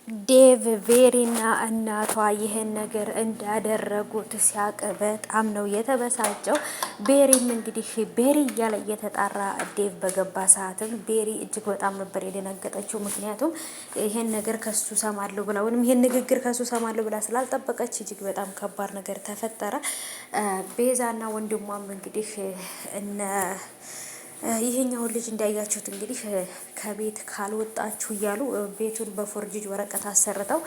ዴቭ ቤሪና እናቷ ይህን ነገር እንዳደረጉት ሲያቅ በጣም ነው የተበሳጨው። ቤሪም እንግዲህ ቤሪ እያለ እየተጣራ ዴቭ በገባ ሰዓትም ቤሪ እጅግ በጣም ነበር የደነገጠችው። ምክንያቱም ይህን ነገር ከሱ ሰማለሁ ብላ ወይም ይህን ንግግር ከሱ ሰማለሁ ብላ ስላልጠበቀች እጅግ በጣም ከባድ ነገር ተፈጠረ። ቤዛና ወንድሟም እንግዲህ እነ ይሄኛውን ልጅ እንዳያችሁት እንግዲህ ከቤት ካልወጣችሁ እያሉ ቤቱን በፎርጅጅ ወረቀት አሰርተው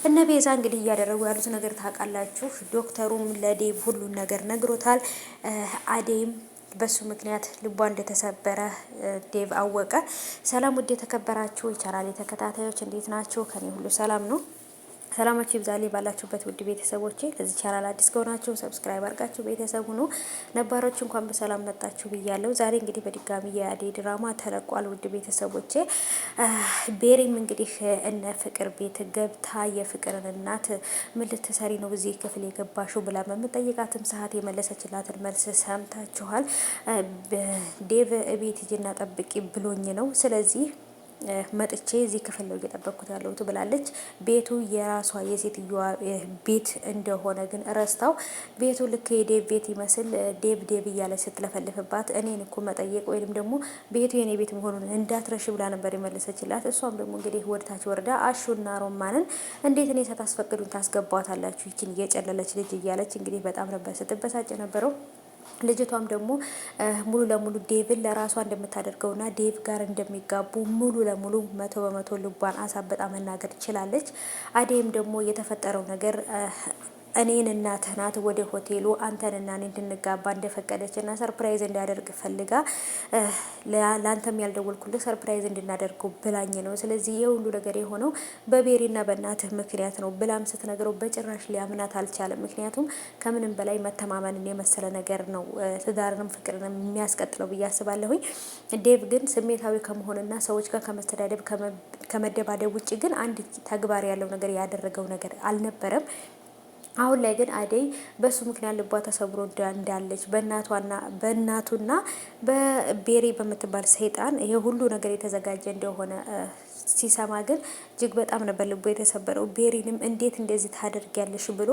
እነ ቤዛ እንግዲህ እያደረጉ ያሉት ነገር ታውቃላችሁ። ዶክተሩም ለዴቭ ሁሉን ነገር ነግሮታል። አዴይም በሱ ምክንያት ልቧ እንደተሰበረ ዴቭ አወቀ። ሰላም ውድ የተከበራችሁ የቻናሌ ተከታታዮች እንዴት ናችሁ? ከኔ ሁሉ ሰላም ነው። ሰላማችሁ ይብዛልኝ ባላችሁበት ውድ ቤተሰቦቼ። ለዚህ ቻናል አዲስ ከሆናችሁ ሰብስክራይብ አድርጋችሁ ቤተሰብ ሁኑ። ነባሮች እንኳን በሰላም መጣችሁ ብያለሁ። ዛሬ እንግዲህ በድጋሚ የአደይ ድራማ ተለቋል ውድ ቤተሰቦቼ። ቤሪም እንግዲህ እነ ፍቅር ቤት ገብታ የፍቅርን እናት ምን ልትሰሪ ነው እዚህ ክፍል የገባሽው ብላ በምጠይቃትም ሰዓት የመለሰችላትን መልስ ሰምታችኋል። ዴቭ ቤት ሂጂና ጠብቂ ብሎኝ ነው፣ ስለዚህ መጥቼ እዚህ ክፍል ነው እየጠበቅኩት ያለሁት ብላለች። ቤቱ የራሷ የሴትዮዋ ቤት እንደሆነ ግን ረስታው ቤቱ ልክ የዴቭ ቤት ይመስል ዴቭ እያለ ስትለፈልፍባት እኔን እኮ መጠየቅ ወይም ደግሞ ቤቱ የኔ ቤት መሆኑን እንዳትረሽ ብላ ነበር የመለሰችላት። እሷም ደግሞ እንግዲህ ወደታች ወርዳ አሹና ሮማንን እንዴት እኔ ሳታስፈቅዱኝ ታስገቧታላችሁ ይችን እየጨለለች ልጅ እያለች እንግዲህ በጣም ነበር ስትበሳጭ ነበረው። ልጅቷም ደግሞ ሙሉ ለሙሉ ዴቭን ለራሷ እንደምታደርገውና ዴቭ ጋር እንደሚጋቡ ሙሉ ለሙሉ 100% ልቧን አሳብጣ መናገር ትችላለች። አዴይም ደግሞ የተፈጠረው ነገር እኔን እናትህ ናት ወደ ሆቴሉ አንተንና እኔ እንድንጋባ እንደፈቀደችና ሰርፕራይዝ እንዲያደርግ ፈልጋ ለአንተም ያልደወልኩልህ ሰርፕራይዝ እንድናደርገው ብላኝ ነው። ስለዚህ የሁሉ ነገር የሆነው በቤሪና በእናትህ ምክንያት ነው ብላም ስትነግረው በጭራሽ ሊያምናት አልቻለም። ምክንያቱም ከምንም በላይ መተማመንን የመሰለ ነገር ነው ትዳርንም ፍቅርንም የሚያስቀጥለው ብዬ አስባለሁኝ። ዴቭ ግን ስሜታዊ ከመሆንና ሰዎች ጋር ከመስተዳደብ ከመደባደብ ውጭ ግን አንድ ተግባር ያለው ነገር ያደረገው ነገር አልነበረም። አሁን ላይ ግን አደይ በሱ ምክንያት ልቧ ተሰብሮ እንዳለች በእናቱና በቤሪ በምትባል ሰይጣን ይሄ ሁሉ ነገር የተዘጋጀ እንደሆነ ሲሰማ ግን እጅግ በጣም ነበር ልቦ የተሰበረው። ቤሪንም እንዴት እንደዚህ ታደርጊያለሽ ብሎ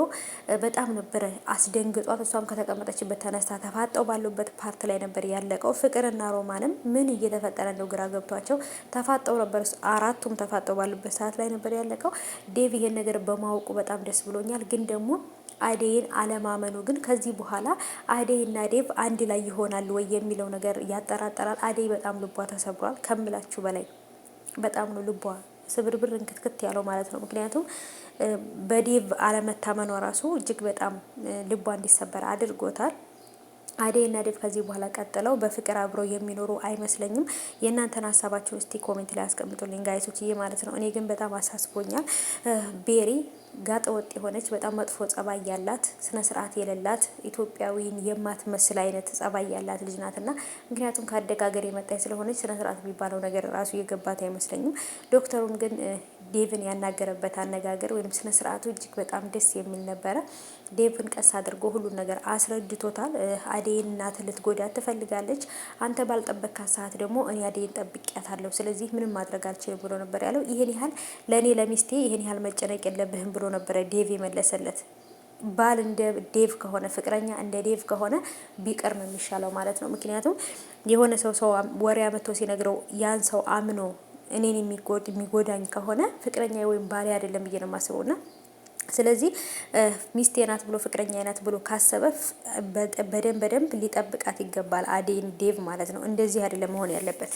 በጣም ነበር አስደንግጧት። እሷም ከተቀመጠችበት ተነስታ ተፋጠው ባሉበት ፓርት ላይ ነበር ያለቀው። ፍቅርና ሮማንም ምን እየተፈጠረ እንደው ግራ ገብቷቸው ተፋጠው ነበር። አራቱም ተፋጠው ባሉበት ሰዓት ላይ ነበር ያለቀው። ዴቭ ይሄን ነገር በማወቁ በጣም ደስ ብሎኛል። ግን ደግሞ አደይን አለማመኑ ግን ከዚህ በኋላ አደይና ዴቭ አንድ ላይ ይሆናል ወይ የሚለው ነገር ያጠራጠራል። አደይ በጣም ልቧ ተሰብሯል ከምላችሁ በላይ በጣም ነው ልቧ ስብርብር እንክትክት ያለው ማለት ነው። ምክንያቱም በዴቭ አለመታመኗ ራሱ እጅግ በጣም ልቧ እንዲሰበር አድርጎታል። አደይና ዴቭ ከዚህ በኋላ ቀጥለው በፍቅር አብረው የሚኖሩ አይመስለኝም። የእናንተን ሀሳባችሁን እስቲ ኮሜንት ላይ አስቀምጡልኝ ጋይሶችዬ ማለት ነው። እኔ ግን በጣም አሳስቦኛል። ቤሪ ጋጠ ወጥ የሆነች በጣም መጥፎ ጸባይ ያላት ስነ ስርዓት የሌላት ኢትዮጵያዊን የማትመስል አይነት ጸባይ ያላት ልጅ ናትና ምክንያቱም ከአደጋገር የመጣች ስለሆነች ስነ ስርዓት የሚባለው ነገር ራሱ የገባት አይመስለኝም። ዶክተሩም ግን ዴቭን ያናገረበት አነጋገር ወይም ስነ ስርዓቱ እጅግ በጣም ደስ የሚል ነበረ። ዴቭን ቀስ አድርጎ ሁሉን ነገር አስረድቶታል። አደይን እናት ልትጎዳት ትፈልጋለች። አንተ ባልጠበቅካት ሰዓት ደግሞ እኔ አደይን ጠብቂያታለሁ፣ ስለዚህ ምንም ማድረግ አልችልም ብሎ ነበር ያለው። ይሄን ያህል ለእኔ ለሚስቴ ይሄን ያህል መጨነቅ የለብህም ብሎ ነበረ ዴቭ የመለሰለት። ባል እንደ ዴቭ ከሆነ ፍቅረኛ እንደ ዴቭ ከሆነ ቢቀር ነው የሚሻለው ማለት ነው። ምክንያቱም የሆነ ሰው ወሬ አመቶ ሲነግረው ያን ሰው አምኖ እኔን የሚጎዳኝ ከሆነ ፍቅረኛ ወይም ባሌ አይደለም ብዬ ነው የማስበውና ስለዚህ ሚስቴ ናት ብሎ ፍቅረኛ ናት ብሎ ካሰበ በደንብ ሊጠብቃት ይገባል አደይን ዴቭ ማለት ነው። እንደዚህ አይደለም መሆን ያለበት።